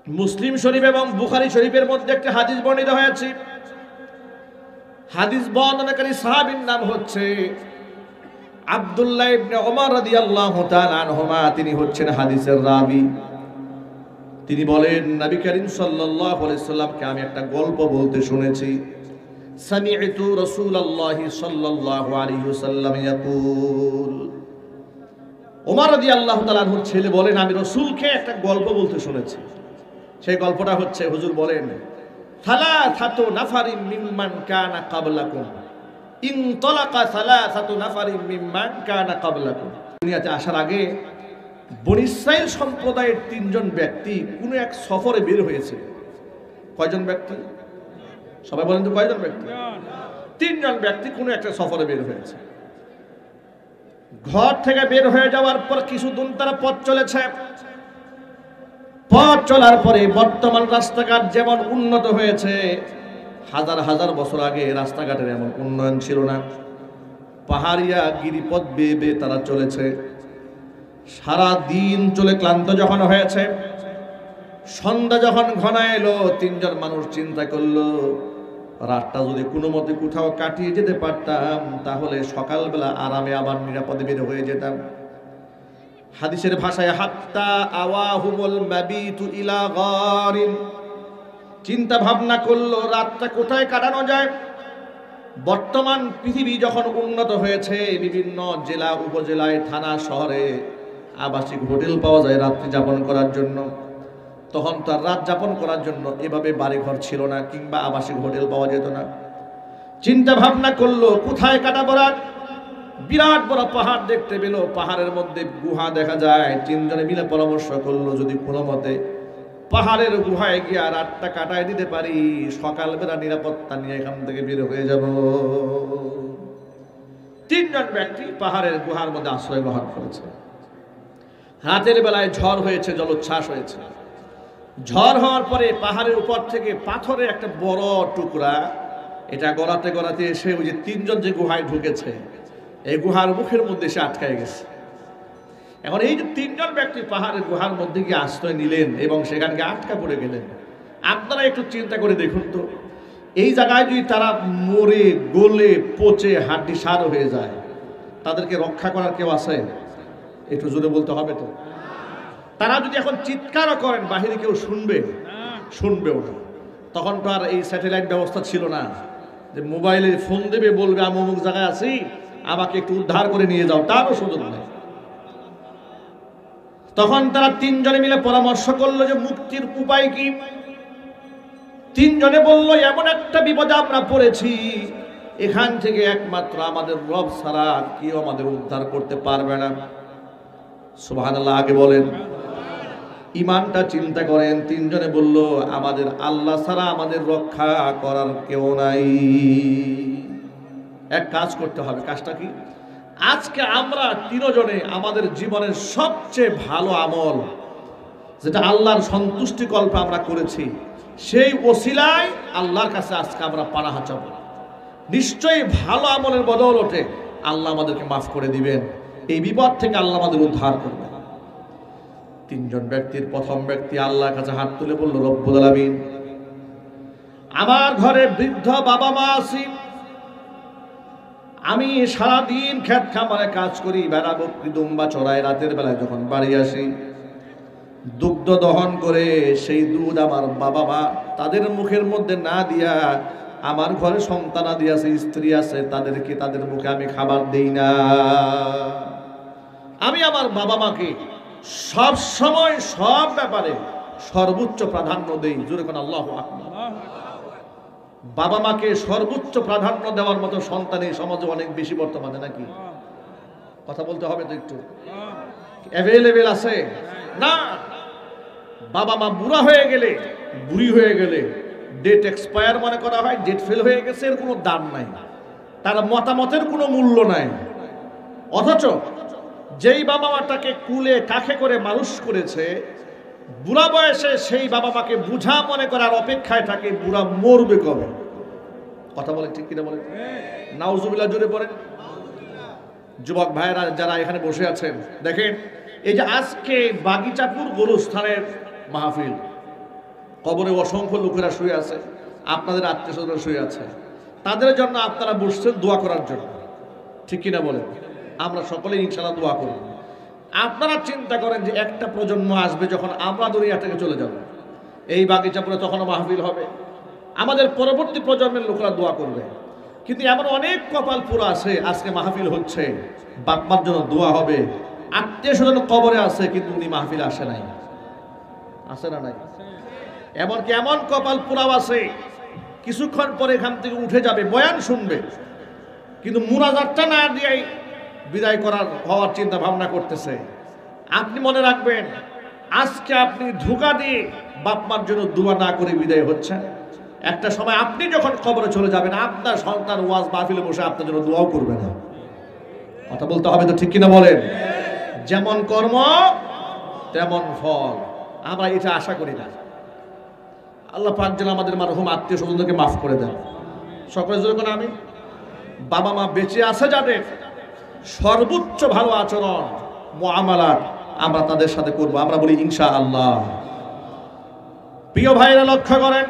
মুসলিম শরীফ এবং বুখারী শরীফের মধ্যে একটি হাদিস বর্ণিত হয়েছে। হাদিস বর্ণনাকারী সাহাবীর নাম হচ্ছে আব্দুল্লাহ ইবনে ওমর রাদিয়াল্লাহু তাআলা আনহুমা। তিনি হচ্ছেন হাদিসের রাবী। তিনি বলেন, নবী করিম সাল্লাল্লাহু আলাইহি সাল্লামকে আমি একটা গল্প বলতে শুনেছি। সামি'তু রাসূলুল্লাহি সাল্লাল্লাহু আলাইহি ওয়াসাল্লাম ইয়াকুল। ওমর রাদিয়াল্লাহু তাআলা আনহুর ছেলে বলেন, আমি রাসূলকে একটা গল্প বলতে শুনেছি। সেই গল্পটা হচ্ছে, হুজুর বলেন, সালাসাতু নাফারিন মিম্মান কানা ক্বাবলাকুম ইনতালাকা সালাসাতু নাফারিন মিম্মান কানা ক্বাবলাকুম। দুনিয়াতে আসার আগে বনী ইসরাইল সম্প্রদায়ের তিনজন ব্যক্তি কোন এক সফরে বের হয়েছে। কয়জন ব্যক্তি? সবাই বলেন তো, কয়জন ব্যক্তি? তিনজন ব্যক্তি কোন একটা সফরে বের হয়েছে। ঘর থেকে বের হয়ে যাওয়ার পর কিছুদিন তারা পথ চলেছে। পথ চলার পরে বর্তমান রাস্তাঘাট যেমন উন্নত হয়েছে, হাজার হাজার বছর আগে রাস্তাঘাটের এমন উন্নয়ন ছিল না। পাহাড়িয়া গিরিপথ বেয়ে বেয়ে তারা চলেছে। সারা দিন চলে ক্লান্ত যখন হয়েছে, সন্ধ্যা যখন ঘনায় এলো, তিনজন মানুষ চিন্তা করলো, রাতটা যদি কোনো মতে কোথাও কাটিয়ে যেতে পারতাম, তাহলে সকালবেলা আরামে আবার নিরাপদে বের হয়ে যেতাম। হাদিসের ভাষায় হাত্তা আওয়াহুমুল মাবিতু ইলা গারিন। চিন্তা ভাবনা করলো রাতটা কোথায় কাটানো যায়। বর্তমান পৃথিবী যখন উন্নত হয়েছে, বিভিন্ন জেলা উপজেলায় থানা শহরে আবাসিক হোটেল পাওয়া যায় রাত্রি যাপন করার জন্য। তখন তার রাত যাপন করার জন্য এভাবে বাড়িঘর ছিল না, কিংবা আবাসিক হোটেল পাওয়া যেত না। চিন্তা ভাবনা করলো কোথায় কাটাবো রাত। বিরাট বড় পাহাড় দেখতে পেল, পাহাড়ের মধ্যে গুহা দেখা যায়। তিনজনে মিলে পরামর্শ করলো, যদি কোনো মতে পাহাড়ের গুহায় গিয়ে রাতটা কাটায় দিতে পারি, সকালবেলা নিরাপত্তা নিয়ে এখান থেকে বের হয়ে যাব। তিনজন ব্যক্তি পাহাড়ের গুহার মধ্যে আশ্রয় গ্রহণ করেছে। রাতের বেলায় ঝড় হয়েছে, জলোচ্ছ্বাস হয়েছে। ঝড় হওয়ার পরে পাহাড়ের উপর থেকে পাথরের একটা বড় টুকরা এটা গড়াতে গড়াতে এসে ওই যে তিনজন যে গুহায় ঢুকেছে, এই গুহার মুখের মধ্যে এসে আটকায় গেছে। এখন এই যে তিনজন ব্যক্তি পাহাড়ের গুহার মধ্যে গিয়ে আশ্রয় নিলেন এবং সেখানকে আটকা পড়ে গেলেন, আপনারা একটু চিন্তা করে দেখুন তো, এই জায়গায় যদি তারা মরে গলে পচে হাড্ডি সার হয়ে যায়, তাদেরকে রক্ষা করার কেউ আছে? একটু জোরে বলতে হবে তো। তারা যদি এখন চিৎকারও করেন, বাহিরে কেউ শুনবে? শুনবেও না। তখন তো আর এই স্যাটেলাইট ব্যবস্থা ছিল না যে মোবাইলে ফোন দেবে, বলবে আমি অমুক জায়গায় আছি, আমাকে একটু উদ্ধার করে নিয়ে যাও, তারও সুযোগ নেই। তখন তারা তিনজনে মিলে পরামর্শ করলো যে মুক্তির উপায় কি। তিনজনে বলল, এমন একটা বিপদে আমরা পড়েছি, এখান থেকে একমাত্র আমাদের রব ছাড়া কেউ আমাদের উদ্ধার করতে পারবে না। সুবহানাল্লাহ, আগে বলেন। ইমানটা চিন্তা করেন। তিনজনে বলল, আমাদের আল্লাহ ছাড়া আমাদের রক্ষা করার কেউ নাই। এক কাজ করতে হবে। কাজটা কি? আজকে আমরা তিনজনে আমাদের জীবনের সবচেয়ে ভালো আমল, যেটা আল্লাহর সন্তুষ্টি কল্পে আমরা করেছি, সেই ওসিলায় আল্লাহর কাছে আজকে আমরা পানাহা চাব। নিশ্চয়ই ভালো আমলের বদৌলতে আল্লাহ আমাদেরকে মাফ করে দিবেন, এই বিপদ থেকে আল্লাহ আমাদের উদ্ধার করবেন। তিনজন ব্যক্তির প্রথম ব্যক্তি আল্লাহর কাছে হাত তুলে বলল, রব্বুল আলামিন, আমার ঘরে বৃদ্ধ বাবা মা আছে, আমি সারাদিন ক্ষেত খামারে কাজ করি, ভেড়া বকরি দুম্বা চড়াই, রাতের বেলায় যখন বাড়ি আসি দুগ্ধ দহন করে সেই দুধ আমার বাবা মা তাদের মুখের মধ্যে না দিয়া, আমার ঘরে সন্তানাদি আছে, স্ত্রী আছে, তাদেরকে তাদের মুখে আমি খাবার দেই না। আমি আমার বাবা মাকে সব সময় সব ব্যাপারে সর্বোচ্চ প্রাধান্য দেই। জোরে কোন আল্লাহু আকবার। বাবা মাকে সর্বোচ্চ প্রাধান্য দেওয়ার মতো সন্তান এই সমাজে অনেক বেশি বর্তমানে, নাকি? কথা বলতে হবে তো, একটু অ্যাভেলেবেল আছে না? বাবা মা বুড়া হয়ে গেলে, বুড়ি হয়ে গেলে ডেট এক্সপায়ার মনে করা হয়, ডেট ফেল হয়ে গেছে, এর কোনো দাম নাই, তার মতামতের কোনো মূল্য নাই। অথচ যেই বাবা মাটাকে কুলে কাখে করে মানুষ করেছে, বুড়া বয়সে সেই বাবা মাকে বুঝা মনে করার অপেক্ষায় থাকে বুড়া মরবে কবে। কথা বলে ঠিক কিনা বলে? নাউজুবিল্লাহ, জোরে পড়েন। যুবক ভাইয়েরা যারা এখানে বসে আছেন, দেখেন এই যে আজকে বাগিচাপুর গোরস্থানের মাহফিল, কবরে অসংখ্য লোকেরা শুয়ে আছে, আপনাদের আত্মীয় স্বজনরা শুয়ে আছে, তাদের জন্য আপনারা বসছেন দোয়া করার জন্য, ঠিক কিনা বলেন? আমরা সকলেই ইনশাআল্লাহ দোয়া করব। আপনারা চিন্তা করেন যে একটা প্রজন্ম আসবে যখন আমরা দুনিয়া থেকে চলে যাব, এই বাগিচাপুরে তখনও মাহফিল হবে, আমাদের পরবর্তী প্রজন্মের লোকেরা দোয়া করবে। কিন্তু এমন অনেক কপাল পুরো আছে, আজকে মাহফিল হচ্ছে, বাপ-মার জন্য দোয়া হবে, আত্মীয় স্বজন কবরে আছে কিন্তু উনি মাহফিল আসে নাই, আসে না নাই? এমনকি এমন কপাল পুরাও আছে, কিছুক্ষণ পরে এখান থেকে উঠে যাবে, বয়ান শুনবে, কিন্তু মুনাজাতটা না দিয়েই বিদায় হওয়ার চিন্তা ভাবনা করতেছে। আপনি মনে রাখবেন, আজকে আপনি ধোঁকা দিয়ে বাপ-মার জন্য দোয়া না করে বিদায় হচ্ছেন, একটা সময় আপনি যখন কবরে চলে যাবেন, আপনার সন্তান ওয়াজ মাহফিলে বসে আপনার জন্য দোয়াও করবে না। কথা বলতে হবে তো, ঠিক কিনা বলেন? যেমন কর্ম তেমন ফল, আমরা এটা আশা করি না। আল্লাহ পাক যেন আমাদের মারহুম আত্মীয় স্বজনদেরকে মাফ করে দেন। সকলে জোরে করে আমি। বাবা মা বেঁচে আছে যাদের, সর্বোচ্চ ভালো আচরণ মুআমালাত আমরা তাদের সাথে করব, আমরা বলি ইনশাআল্লাহ। প্রিয় ভাইরা লক্ষ্য করেন,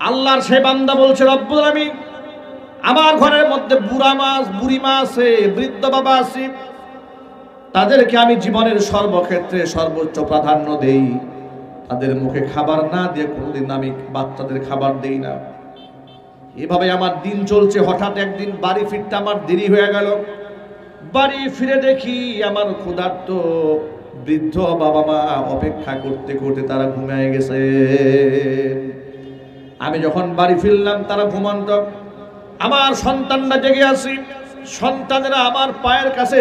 আল্লাহর সে বান্দা বলছে, রব্বুল আলামিন আমার ঘরের মধ্যে বুড়া মাছ বুড়ি মা আছে, বৃদ্ধ বাবা আছে, তাদেরকে আমি জীবনের সর্বক্ষেত্রে সর্বোচ্চ প্রাধান্য দেই, তাদের মুখে খাবার না দিয়ে কোনোদিন আমি বাচ্চাদের খাবার দেই না। এভাবে আমার দিন চলছে। হঠাৎ একদিন বাড়ি ফিরতে আমার দেরি হয়ে গেল। বাড়ি ফিরে দেখি আমার ক্ষুধার্ত বৃদ্ধ বাবা মা অপেক্ষা করতে করতে তারা ঘুমিয়ে গেছে। আমি যখন বাড়ি ফিরলাম তারা ঘুমন্ত, আমার সন্তানরা জেগে আছি। সন্তানেরা আমার পায়ের কাছে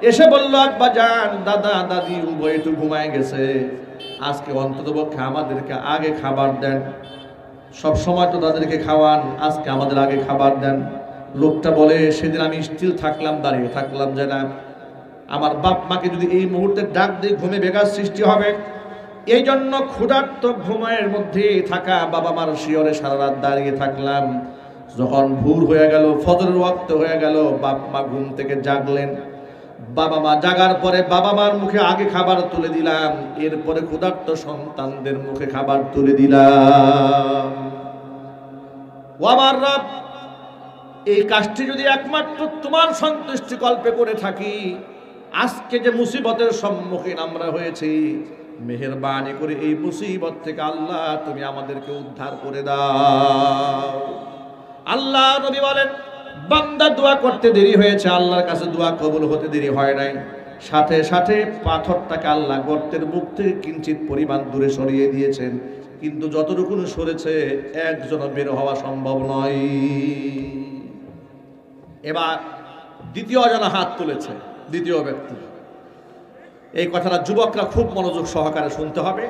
এসে বলল আব্বা জান, দাদা দাদি উভয় একটু ঘুমায় গেছে, আজকে অন্ততপক্ষে আমাদেরকে আগে খাবার দেন, সব সময় তো তাদেরকে খাওয়ান, আজকে আমাদের আগে খাবার দেন। লোকটা বলে, সেদিন আমি স্থির থাকলাম, দাঁড়িয়ে থাকলাম যে না, আমার বাপ মাকে যদি এই মুহূর্তে ডাক দিয়ে ঘুমে বেঘাত সৃষ্টি হবে, এই জন্য ক্ষুধার্ত ঘুমের মধ্যে থাকা বাবা মার শিয়রে সারা রাত দাঁড়িয়ে থাকলাম। যখন ভোর হয়ে গেল, ফজরের ওয়াক্ত হয়ে গেল, বাপ মা ঘুম থেকে জাগলেন। বাবা মা জাগার পরে বাবা মার মুখে আগে খাবার তুলে দিলাম, এরপরে ক্ষুধার্ত সন্তানদের মুখে খাবার তুলে দিলাম। ও আমার রব, এই কাজটি যদি একমাত্র তোমার সন্তুষ্টি কল্পে করে থাকি, আজকে যে মুসিবতের সম্মুখীন আমরা হয়েছি, মেহেরবানি করে এই মুসিবত থেকে আল্লাহ তুমি আমাদেরকে উদ্ধার করে দাও। আল্লাহ নবী বলেন, বান্দা দোয়া করতে দেরি হয়েছে, আল্লাহর কাছে দোয়া কবুল হতে দেরি হয় নাই। সাথে সাথে পাথরটাকে আল্লাহ গর্তের মুখ থেকে কিঞ্চিত পরিমাণ দূরে সরিয়ে দিয়েছেন, কিন্তু যতটুকু সরেছে একজনও বের হওয়া সম্ভব নয়। এবার দ্বিতীয় জন হাত তুলেছে, দ্বিতীয় ব্যক্তি। এই কথাটা যুবকরা খুব মনোযোগ সহকারে শুনতে হবে,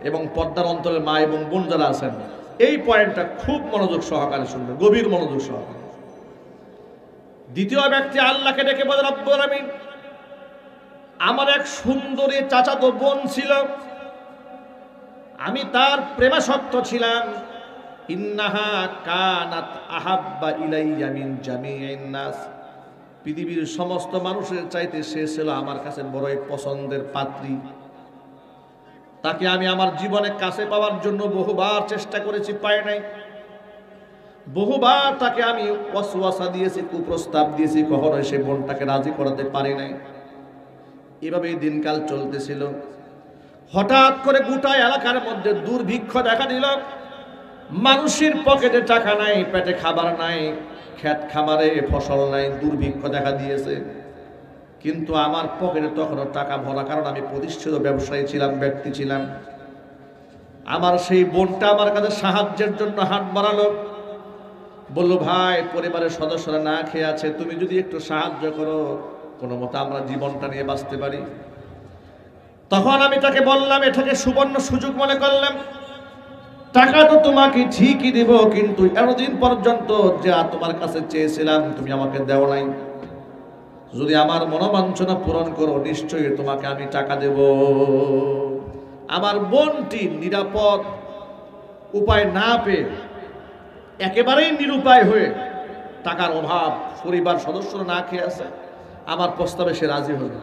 এবং পর্দার অন্তরের মা এবং বোন যারা আছেন, এই পয়েন্টটা খুব মনোযোগ সহকারে শুনবে, গভীর মনোযোগ সহকারে। দ্বিতীয় ব্যক্তি আল্লাহকে ডেকে বলে, রব্বুল আলামিন আমার এক সুন্দরী চাচাতো বোন ছিল, আমি তার প্রেমাসক্ত ছিলাম। ইন্নাহা কানাত আহাব্বা ইলাইয়া মিন জামিইন নাস, পৃথিবীর সমস্ত মানুষের চাইতে সে ছিল আমার কাছে বড়ই পছন্দের পাত্রী। তাকে আমি আমার জীবনে কাছে পাওয়ার জন্য বহুবার চেষ্টা করেছি, পাই নাই। বহুবার তাকে আমি ওয়াসওয়াসা দিয়েছি, কুপ্রস্তাব দিয়েছি, কখনো সে বোনটাকে রাজি করাতে পারি নাই। এভাবেই দিনকাল চলতেছিল। হঠাৎ করে গোটা এলাকার মধ্যে দুর্ভিক্ষ দেখা দিল। মানুষের পকেটে টাকা নাই, পেটে খাবার নাই, ক্ষেত খামারে ফসল নাই, দুর্ভিক্ষ দেখা দিয়েছে। কিন্তু আমার পকেটে তখনও টাকা ভরা, কারণ আমি প্রতিষ্ঠিত ব্যবসায়ী ছিলাম, ব্যক্তি ছিলাম। আমার সেই বোনটা আমার কাছে সাহায্যের জন্য হাত বাড়ালো, বলল, ভাই পরিবারের সদস্যরা না খেয়ে আছে, তুমি যদি একটু সাহায্য করো, কোনো মতো আমরা জীবনটা নিয়ে বাঁচতে পারি। তখন আমি তাকে বললাম, এটাকে সুবর্ণ সুযোগ মনে করলাম, টাকা তো তোমাকে ঠিকই দিব, কিন্তু এতদিন পর্যন্ত যা তোমার কাছে চেয়েছিলাম তুমি আমাকে দেও নাই, যদি আমার মনোবাঞ্ছনা পূরণ করো নিশ্চয়ই তোমাকে আমি টাকা দেব। আমার বোনটি নিরাপদ উপায় না পেয়ে, একেবারেই নিরুপায় হয়ে, টাকার অভাব, পরিবার সদস্যরা না খেয়ে আছে, আমার প্রস্তাবে সে রাজি হল।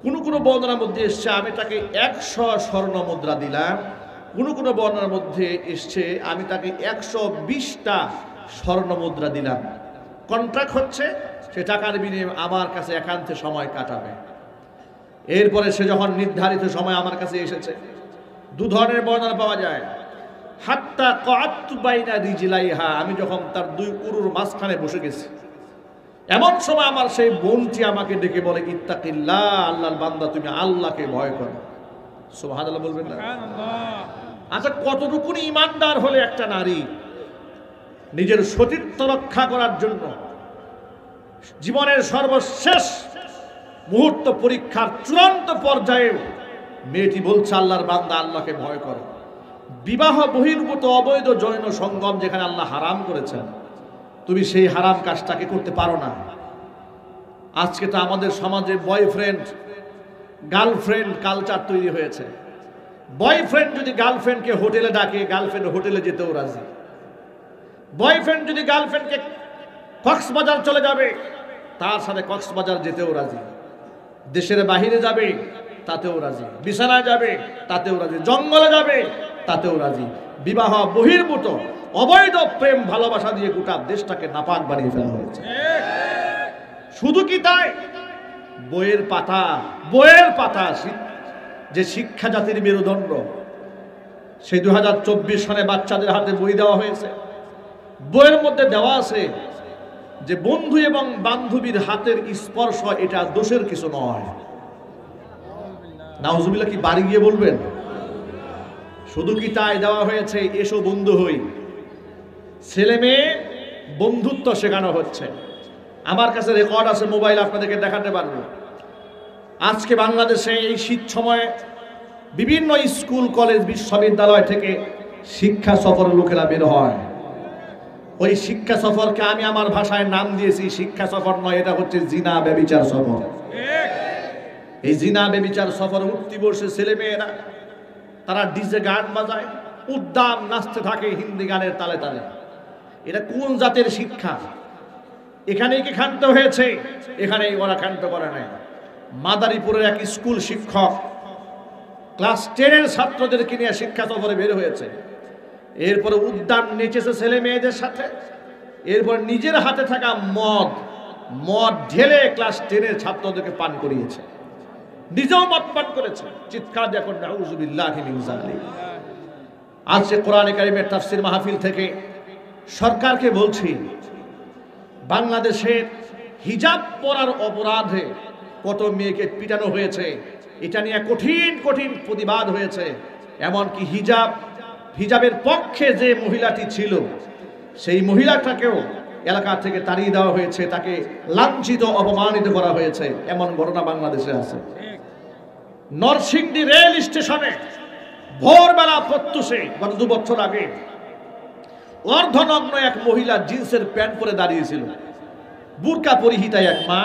কোন বর্ণনার মধ্যে এসছে আমি তাকে 100 স্বর্ণ মুদ্রা দিলাম, কোন বর্ণনার মধ্যে এসছে আমি তাকে 120টা স্বর্ণ মুদ্রা দিলাম। কন্ট্রাক্ট হচ্ছে সে টাকার বিনিময়ে আমার কাছে একান্তে সময় কাটাবে। এরপরে সে যখন নির্ধারিত সময় আমার কাছে এসেছে, দু ধরনের বর্ণনা পাওয়া যায়। হাত্তা কাআতু বাইনা রিজলাইহা, আমি যখন তার দুই উরুর মাঝখানে বসে গেছি, এমন সময় আমার সেই বোনটি আমাকে ডেকে বলে, ইত্তাকিল্লাহ, আল্লাহর বান্দা তুমি আল্লাহকে ভয় করো। সুবহানাল্লাহ বলবেন না? আচ্ছা, কতটুকুনি ইমানদার হলে একটা নারী নিজের সতীত্ব রক্ষা করার জন্য জীবনের সর্বশেষ মুহূর্ত পরীক্ষার চূড়ান্ত পর্যায়ে মেয়েটি বলছে, আল্লাহর বান্দা আল্লাহকে ভয় করো। বিবাহ বহির্ভূত অবৈধ যৌন সঙ্গম যেখানে আল্লাহ হারাম করেছেন, তুমি সেই হারাম কাজটাকে করতে পারো না। আজকে তো আমাদের সমাজে বয়ফ্রেন্ড গার্লফ্রেন্ড কালচার তৈরি হয়েছে। বয়ফ্রেন্ড যদি গার্লফ্রেন্ডকে হোটেলে ডাকে, গার্লফ্রেন্ড হোটেলে যেতেও রাজি। বয়ফ্রেন্ড যদি গার্লফ্রেন্ডকে কক্সবাজার চলে যাবে, তার সাথে কক্সবাজার যেতেও রাজি। দেশের বাহিরে যাবে, তাতেও রাজি। বিছানায় যাবে, তাতেও রাজি। জঙ্গলে যাবে, তাতেও রাজি। বিবাহ বহির্ভূত অবৈধ প্রেম ভালোবাসা দিয়ে গোটা দেশটাকে নাপাক বানিয়ে ফেলা হয়েছে। শুধু কি তাই, বইয়ের পাতা যে শিক্ষা জাতির মেরুদণ্ড, সেই 2024 সালে বাচ্চাদের হাতে বই দেওয়া হয়েছে। বইয়ের মধ্যে দেওয়া আছে যে বন্ধু এবং বান্ধবীর হাতের স্পর্শ এটা দোষের কিছু নয়। নাউজুবিল্লাহ কি বাড়ি গিয়ে বলবেন? শুধু কি তাই, দেওয়া হয়েছে এসো বন্ধু হই। ছেলে মেয়ে বন্ধুত্ব শেখানো হচ্ছে। আমার কাছে রেকর্ড আছে, মোবাইল আপনাদেরকে দেখাতে পারবো। আজকে বাংলাদেশে এই শীত সময়ে বিভিন্ন স্কুল কলেজ বিশ্ববিদ্যালয় থেকে শিক্ষা সফর লোকেরা বের হয়। ওই শিক্ষা সফরকে আমি আমার ভাষায় নাম দিয়েছি শিক্ষা সফর নয়, এটা হচ্ছে জিনা ব্যভিচার সফর। এই জিনা ব্যভিচার সফর উঠতি বসে ছেলে মেয়েরা তারা ডিজে গান বাজায়, উদ্দাম নাচতে থাকে হিন্দি গানের তালে তালে। এটা কোন জাতের শিক্ষা? এখানেই কি ক্ষান্ত হয়েছে? এখানেই ওরা ক্ষান্ত করে নাই। মাদারীপুরের এক স্কুল শিক্ষক ক্লাস 10-এর ছাত্রদেরকে নিয়ে শিক্ষা সফরে বের হয়েছে। এরপরে উদ্যান নেচেছে ছেলে মেয়েদের সাথে। এরপর নিজের হাতে থাকা মদ ঢেলে ক্লাস 10-এর ছাত্রদেরকে পান করিয়েছে, নিজেও মদ পান করেছে। চিৎকার দেখুন, নাউযুবিল্লাহি মিন যালিক। আজকে কোরআনে কারীমের তাফসীর মাহফিল থেকে সরকারকে বলছি, বাংলাদেশের হিজাব পরার অপরাধে কত মেয়েকে পিটানো হয়েছে, এটা নিয়ে কঠিন প্রতিবাদ হয়েছে। এমনকি হিজাবের পক্ষে যে মহিলাটি ছিল, সেই মহিলাটাকেও এলাকা থেকে তাড়িয়ে দেওয়া হয়েছে, তাকে লাঞ্ছিত অপমানিত করা হয়েছে। এমন ঘটনা বাংলাদেশে আছে। নরসিংদী রেল স্টেশনে ভোরবেলা প্রত্যুষে গত 2 বছর আগে অর্ধনগ্ন এক মহিলা জিন্সের প্যান্ট পরে দাঁড়িয়েছিল। বুরকা পরিহিতা এক মা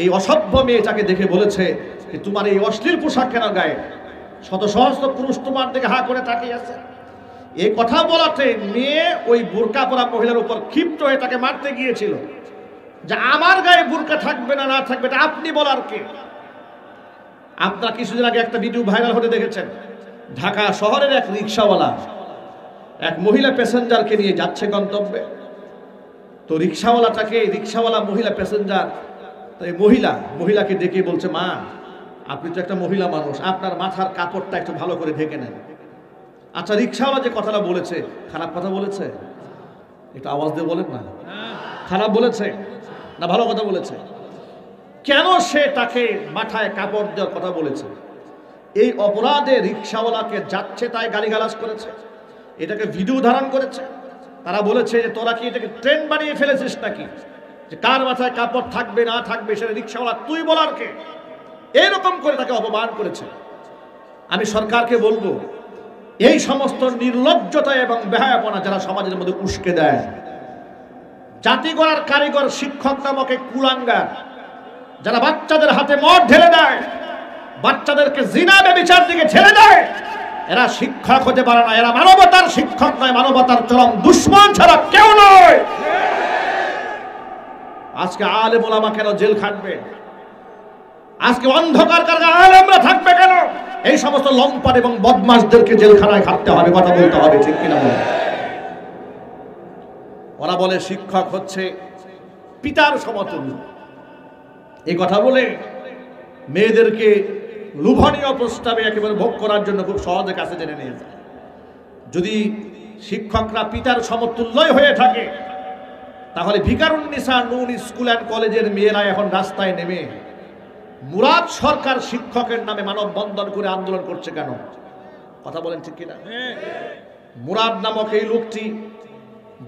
এই অসভ্য মেয়েটাকে দেখে বলেছে, তোমার এই অশ্লীল পোশাক কেন গায়ে? শত সহস্র পুরুষ তোমার দিকে হা করে তাকিয়ে আছে। এই কথা বলাতে মেয়ে ওই বুরকা পরা মহিলার উপর ক্ষিপ্ত হয়ে তাকে মারতে গিয়েছিল। যে আমার গায়ে বুরকা থাকবে না থাকবে এটা আপনি বলার কে? আপনারা কিছুদিন আগে একটা ভিডিও ভাইরাল হতে দেখেছেন। ঢাকা শহরের এক রিক্সাওয়ালা এক মহিলা প্যাসেঞ্জারকে নিয়ে যাচ্ছে গন্তব্যে। তো রিক্সাওয়ালা মহিলা প্যাসেঞ্জার, তো এই মহিলাকে ডেকে বলছে, মা আপনি তো একটা মহিলা মানুষ, আপনার মাথার কাপড়টা একটু ভালো করে ঢেকে নেন। আচ্ছা, রিক্সাওয়ালা যে কথাটা বলেছে খারাপ কথা বলেছে? একটু আওয়াজ দিয়ে বলেন না, খারাপ বলেছে না ভালো কথা বলেছে? কেন সে তাকে মাথায় কাপড় দেওয়ার কথা বলেছে? এই অপরাধে রিক্সাওয়ালাকে যাচ্ছে তাই গালিগালাজ করেছে, এটাকে ভিডিও ধারণ করেছে। তারা বলেছে যে তোরা কি এটাকে ট্রেন্ড বানিয়ে ফেলেছিস নাকি, যে কার মাথায় কাপড় থাকবে না থাকবে সেটা রিক্সাওয়ালা তুই বলার কে? এইরকম করে তাকে অপমান করেছে। আমি সরকারকে বলবো, এই সমস্ত নির্লজ্জতা এবং বেহায়াপনা যারা সমাজের মধ্যে উস্কে দেয়, জাতি গড়ার কারিগর শিক্ষক নামক এক কুলাঙ্গার যারা বাচ্চাদের হাতে মদ ঢেলে দেয়, বাচ্চাদেরকে জিনা ব্যভিচার দিকে ঠেলে দেয়, এরা শিক্ষক হতে পারে না। এরা মানবতার শিক্ষক নয়, মানবতার চরম দুশ্মন ছাড়া কেউ নয়। আজকে আলেম ওলামা কেন জেল খাটবে? আজকে অন্ধকার কারাগারে আলেমরা থাকবে কেন? এই সমস্ত লম্পট এবং বদমাশদেরকে জেলখানায় খাটতে হবে, কথা বলতে হবে, ঠিক কিনা বলে? ওরা বলে শিক্ষক হচ্ছে পিতার সমতুল্য। এই কথা বলে মেয়েদেরকে লোভনীয় প্রস্তাবে একেবারে ভোগ করার জন্য খুব সহজে কাছে টেনে নিয়ে যায়। যদি শিক্ষকরা পিতার সমতুল্যই হয়ে থাকে, তাহলে ভিকারুন্নিসা নুন স্কুল অ্যান্ড কলেজের মেয়েরা এখন রাস্তায় নেমে মুরাদ সরকার শিক্ষকের নামে মানববন্ধন করে আন্দোলন করছে কেন? কথা বলেন ঠিক কিনা? মুরাদ নামক এই লোকটি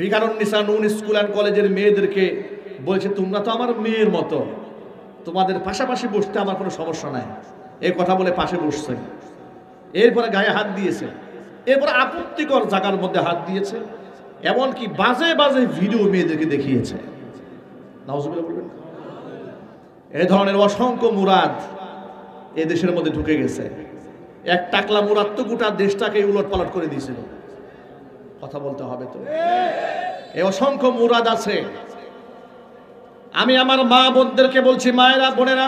ভিকারুন্নিসা নুন স্কুল অ্যান্ড কলেজের মেয়েদেরকে বলছে, তোমরা তো আমার মেয়ের মতো, তোমাদের পাশাপাশি বসতে আমার কোনো সমস্যা নাই। এই কথা বলে পাশে বসছে, এরপরে গায়ে হাত দিয়েছে, এরপরে আপত্তিকর জায়গার মধ্যে হাত দিয়েছে, এমনকি বাজে বাজে ভিডিও মেয়েদেরকে দেখিয়েছে। নাউজুবিল্লাহ বলবেন না? এই ধরনের অসংখ্য মুরাদ এ দেশের মধ্যে ঢুকে গেছে। এক টাকলা মুরাদ তো গোটা দেশটাকে উলট পালট করে দিয়েছিল। কথা বলতে হবে তো। এই অসংখ্য মুরাদ আছে। আমি আমার মা বোনদেরকে বলছি, মায়েরা বোনেরা,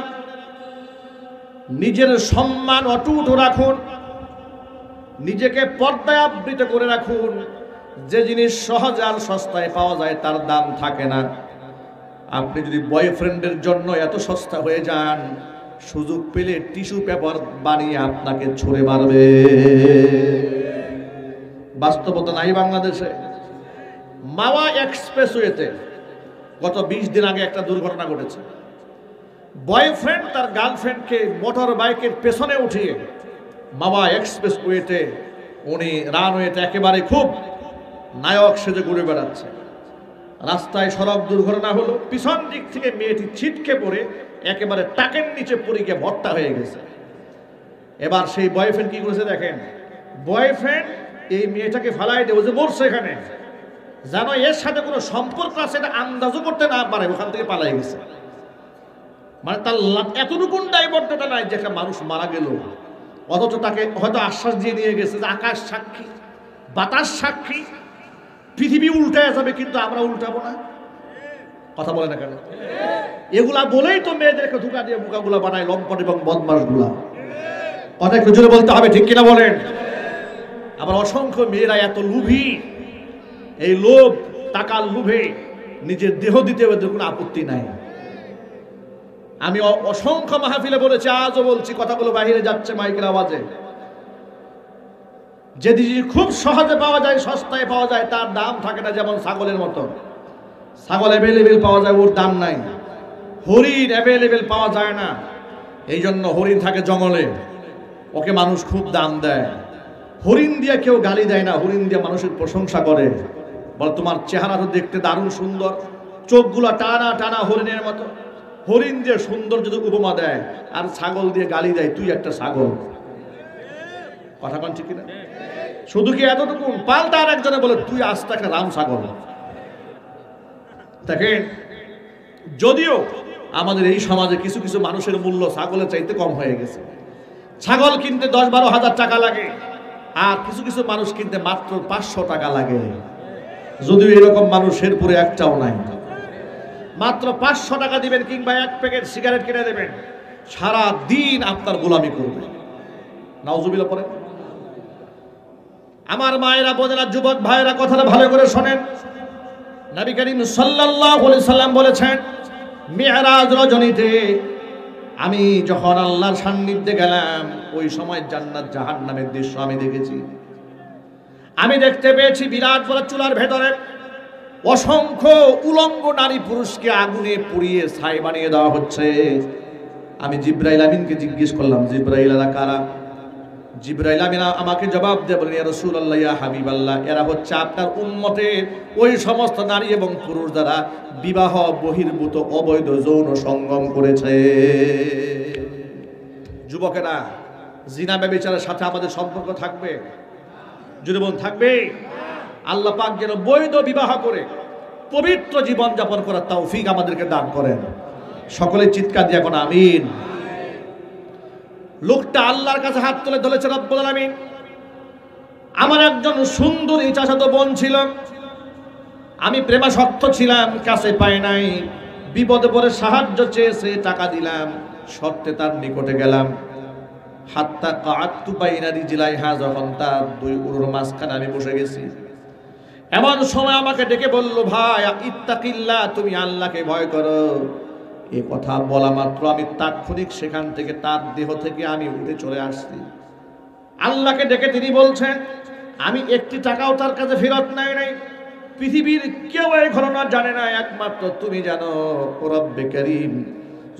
নিজের সম্মান অটুট রাখুন, নিজেকে পর্দায় আবৃত করে রাখুন। যে জিনিস সহজে আর সস্তায় পাওয়া যায় তার দাম থাকে না। আপনি যদি বয়ফ্রেন্ডের জন্য এত সস্তা হয়ে যান, সুযোগ পেলে টিস্যু পেপার বানিয়ে আপনাকে ছুঁড়ে মারবে। বাস্তবতা নাই বাংলাদেশে। মাওয়া এক্সপ্রেসওয়েতে গত 20 দিন আগে একটা দুর্ঘটনা ঘটেছে। বয়ফ্রেন্ড তার গার্লফ্রেন্ডকে মোটর বাইকের পেছনে উঠিয়ে মাওয়া এক্সপ্রেসওয়েতে উনি রানওয়েতে একেবারে খুব নায়ক সেজে ঘুরে বেড়াচ্ছে। রাস্তায় সড়ক দুর্ঘটনা হলো, পিছন দিক থেকে মেয়েটি ছিটকে পড়ে একেবারে টাকের নিচে পড়ে গিয়ে ভট্টা হয়ে গেছে। এবার সেই বয়ফ্রেন্ড কি করেছে দেখেন, বয়ফ্রেন্ড এই মেয়েটাকে ফালাই দেবে যে মরছে এখানে, জানো এর সাথে কোনো সম্পর্ক আছে এটা আন্দাজও করতে না পারে, ওখান থেকে পালাই গেছে। মানে তার এতটুকুন দায়বদ্ধতা নাই যে একটা মানুষ মারা গেল, অথচ তাকে হয়তো আশ্বাস দিয়ে নিয়ে গেছে যে আকাশ সাক্ষী, বাতাস সাক্ষী, পৃথিবী উল্টায় যাবে কিন্তু আমরা উল্টাবো না। কথা বলে না কেন? এগুলা বলেই তো মেয়েদেরকে ধোঁকা দিয়ে বোকাগুলা বানায় লম্পট এবং বদমাশ গুলা। কথা একটু জোরে বলতে হবে, ঠিক কিনা বলেন? আবার অসংখ্য মেয়েরা এত লোভী, এই লোভ টাকার লোভে নিজের দেহ দিতে ওদের কোনো আপত্তি নাই। আমি অসংখ্য মাহফিলে বলেছি, আজও বলছি, কথাগুলো বাহিরে যাচ্ছে মাইকের আওয়াজে। যে জিনিস খুব সহজে পাওয়া যায়, সস্তায় পাওয়া যায়, তার দাম থাকে না। যেমন ছাগলের মতো, ছাগল অ্যাভেলেবেল পাওয়া যায়, ওর দাম নাই। হরিণ অ্যাভেলেবেল পাওয়া যায় না, এই জন্য হরিণ থাকে জঙ্গলে, ওকে মানুষ খুব দাম দেয়। হরিণ দিয়ে কেউ গালি দেয় না, হরিণ দিয়ে মানুষের প্রশংসা করে, বলে তোমার চেহারা তো দেখতে দারুণ সুন্দর, চোখগুলো টানা টানা হরিণের মতো। হরিণ দিয়ে সুন্দর যদি উপমা দেয়, আর ছাগল দিয়ে গালি দেয় তুই একটা ছাগল। কথা কন ঠিক কিনা? শুধু কি এতটুকু, পাল্টা আর একজনে বলে তুই আস্তে একটা রাম ছাগল। দেখেন, যদিও আমাদের এই সমাজে কিছু কিছু মানুষের মূল্য ছাগলের চাইতে কম হয়ে গেছে। ছাগল কিনতে 10-12 হাজার টাকা লাগে, আর কিছু কিছু মানুষ কিনতে মাত্র 500 টাকা লাগে। যদিও এরকম মানুষ শেরপুরে একটাও নাই। মাত্র 500 টাকা দিবেন কিংবা 1 প্যাকেট সিগারেট কিনে দেবেন, সারা দিন আপনার গোলামি করবে। নাউজুবিল্লাহ পড়েন। আমার মায়েরা বোনেরা যুবক ভাইয়েরা কথাটা ভালো করে শোনেন। নবী করিম সাল্লাল্লাহু আলাইহি সাল্লাম বলেছেন, মিরাজ রজনীতে আমি যখন আল্লাহর সান্নিধ্যে গেলাম, ওই সময় জান্নাত জাহান্নামের দৃশ্য আমি দেখেছি। আমি দেখতে পেয়েছি বিরাট বড় চুলার ভেতরে অসংখ্য উলঙ্গ নারী পুরুষকে আগুনে পুড়িয়ে ছাই বানিয়ে দেওয়া হচ্ছে। আমি জিব্রাইল আমিনকে জিজ্ঞেস করলাম, জিব্রাইল এরা কারা? জিব্রাইল আমিন আমাকে জবাব দিয়ে বলেন, ইয়া রাসূলুল্লাহ, ইয়া হাবিবাল্লাহ, এরা হচ্ছে আপনার উম্মতের ওই সমস্ত নারী এবং পুরুষ যারা বিবাহ বহির্ভূত অবৈধ যৌন সঙ্গম করেছে। যুবকেরা, জিনা ব্যভিচারের সাথে আমাদের সম্পর্ক থাকবে? যদি বল থাকবে, আল্লাহ পাক যেন বৈধ বিবাহ করে পবিত্র জীবন যাপন করার তৌফিক আমাদেরকে দান করেন। সকলে চিৎকার দিয়ে এখন আমিন। লোকটা আল্লাহর কাছে হাত তুলে ধরেছে, রব্বুল আলামিন, আমার একজন সুন্দরী চাচাতো বোন ছিল, আমি প্রেমাসক্ত ছিলাম, কাছে পাই নাই, বিপদে পড়ে সাহায্য চেয়েছে, টাকা দিলাম, শর্তে তার নিকটে গেলাম। হাত্তা কাআতু বাইনা রিজলাইহা, যখন তার দুই উরুর মাঝখানে আমি বসে গেছি, এমন সময় আমাকে ডেকে বলল, ভাই ইত্তাকিল্লাহ, তুমি আল্লাহকে ভয় করো। এই কথা বলা মাত্র আমি তাৎক্ষণিক সেখান থেকে, তার দেহ থেকে আমি উঠে চলে আসছি। আল্লাহকে ডেকে তিনি বলছেন, আমি একটি টাকাও তার কাছে ফেরত নাই নাই। পৃথিবীর কেউ এই ঘটনা জানে না, একমাত্র তুমি জানো। ও রব্বে কারীম,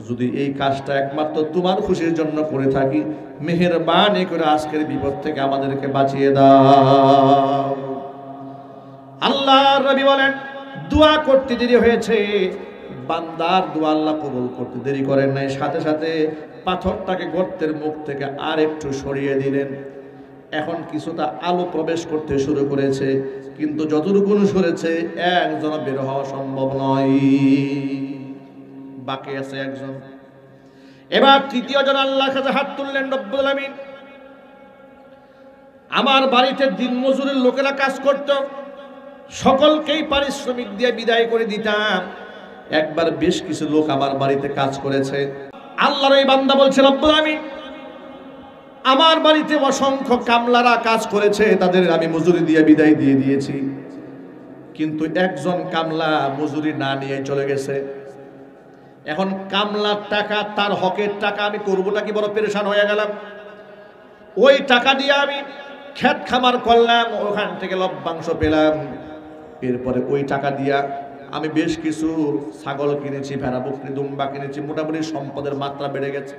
যদি এই কাজটা একমাত্র তোমার খুশির জন্য করে থাকি, মেহেরবানি করে আজকের বিপদ থেকে আমাদেরকে বাঁচিয়ে দাও। আল্লাহর নবী বলেন, দোয়া করতে দেরি হয়েছে, বান্দার দোয়া আল্লাহ কবুল করতে দেরি করেন নাই। সাথে সাথে পাথরটাকে গর্তের মুখ থেকে আর একটু সরিয়ে দিলেন। এখন কিছুটা আলো প্রবেশ করতে শুরু করেছে, কিন্তু যতটুকু সরেছে একজন বের হওয়া সম্ভব নয়, বাকি আছে একজন। এবার তৃতীয় জন আল্লাহর কাছে হাত তুললেন, রব্বুল আলামিন, আমার বাড়িতে দিনমজুরের লোকেরা কাজ করত, সকলকেই পারিশ্রমিক দিয়ে বিদায় করে দিতাম। একবার বেশ কিছু লোক আমার বাড়িতে কাজ করেছে। আল্লাহর এই বান্দা বলছে, রব্বুল আলামিন, আমার বাড়িতে অসংখ্য কামলারা কাজ করেছে, তাদের আমি মজুরি দিয়ে বিদায় দিয়ে দিয়েছি, কিন্তু একজন কামলা মজুরি না নিয়ে চলে গেছে। এখন কামলার টাকা, তার হকের টাকা আমি করবোটা কি, বড় পেরেশান হয়ে গেলাম। ওই টাকা দিয়ে আমি ক্ষেত খামার করলাম, ওখান থেকে লভ্যাংশ পেলাম। এরপরে ওই টাকা দিয়া আমি বেশ কিছু ছাগল কিনেছি, ভেড়া বকরি দুম্বা কিনেছি, মোটামুটি সম্পদের মাত্রা বেড়ে গেছে।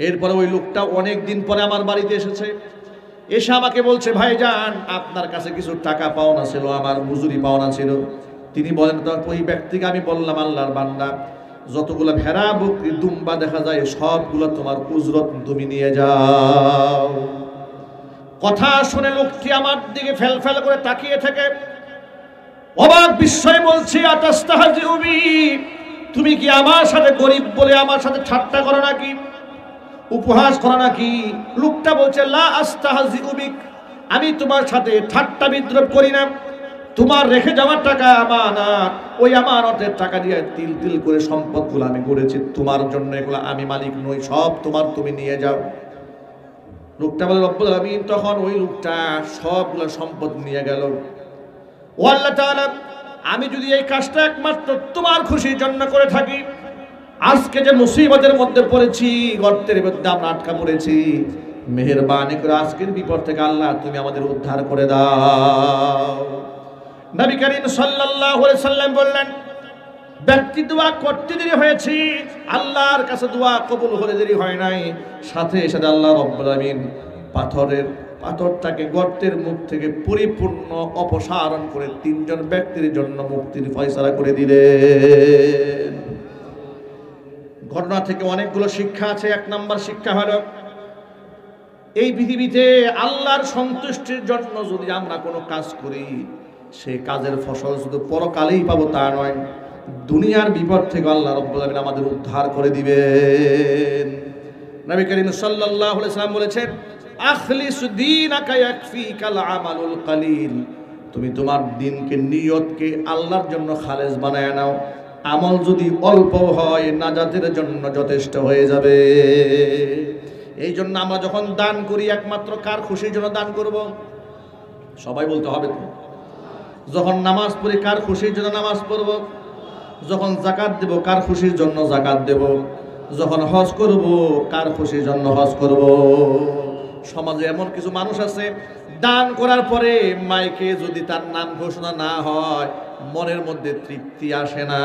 এরপরে ওই লোকটা অনেক দিন পরে আমার বাড়িতে এসেছে, এসে আমাকে বলছে, ভাইজান, আপনার কাছে কিছু টাকা পাওনা ছিল, আমার মজুরি পাওনা ছিল। তিনি বলেন, ওই ব্যক্তিকে আমি বললাম, আল্লাহর বান্দা, যতগুলো ভেড়া বকরি দুম্বা দেখা যায় সবগুলো তোমার উজরত তুমি নিয়ে যাও। কথা শুনে লোকটি আমার দিকে ফেল ফেল করে তাকিয়ে থেকে অবাক বিস্ময়ে বলছি, আতাস্তাহজিউ বি, তুমি কি আমার সাথে গরিব বলে আমার সাথে ঠাট্টা করো নাকি, উপহাস করো নাকি? লোকটা বলছে, লা আস্তাহজিউ বিক, আমি তোমার সাথে ঠাট্টা বিদ্রুপ করি না। তোমার রেখে যাওয়ার টাকা আমানত, ওই আমানতের টাকা দিয়ে তিল তিল করে সম্পদগুলো আমি গড়েছি তোমার জন্য, এগুলো আমি মালিক নই, সব তোমার, তুমি নিয়ে যাও। লোকটা বলে, রব্বুল আলামিন, তখন ওই লোকটা সবগুলো সম্পদ নিয়ে গেল। ও আল্লাহ তাআলা, আমি যদি এই কাজটা একমাত্র তোমার খুশির জন্য করে থাকি, আজকে যে মুসিবতের মধ্যে পড়েছি, গর্তের মধ্যে আমরা আটকা পড়েছি, মেহেরবানি করে আজকের বিপদ থেকে আল্লাহ তুমি আমাদের উদ্ধার করে দাও। নবী করিম সাল্লাল্লাহু আলাইহি সাল্লাম বললেন, ব্যক্তি দোয়া করতে দেরি হয়েছে, আল্লাহর কাছে দোয়া কবুল হলে দেরি হয় নাই। সাথে সাথে আল্লাহ রাব্বুল আলামিন পাথরটাকে গর্তের মুখ থেকে পরিপূর্ণ অপসারণ করে তিনজন ব্যক্তির জন্য মুক্তির ফয়সালা করে দিলেন। ঘটনা থেকে অনেকগুলো শিক্ষা আছে। এক নম্বর শিক্ষা হলো, এই পৃথিবীতে আল্লাহর সন্তুষ্টির জন্য যদি আমরা কোনো কাজ করি, সেই কাজের ফসল শুধু পরকালেই পাবো তা নয়, দুনিয়ার বিপদ থেকে আল্লাহ রাব্বুল আলামিন আমাদের উদ্ধার করে দিবেন। নবী করিম সাল্লাল্লাহু আলাইহি ওয়াসাল্লাম বলেছেন, আখলিস দীনাকা ইয়াকফিকাল আমালুল কালিল, তুমি তোমার দিনকে, নিয়তকে আল্লাহর জন্য খালেস বানায় নাও, আমল যদি অল্প হয় নাজাতের জন্য যথেষ্ট হয়ে যাবে। এই জন্য আমরা যখন দান করি একমাত্র কার খুশির জন্য দান করব? সবাই বলতে হবে তো। যখন নামাজ পড়ি কার খুশির জন্য নামাজ পড়ব? যখন যাকাত দেব কার খুশির জন্য যাকাত দেব? যখন হজ করব কার খুশির জন্য হজ করব? সমাজে এমন কিছু মানুষ আছে, দান করার পরে মাইকে যদি তার নাম ঘোষণা না হয় মনের মধ্যে তৃপ্তি আসে না।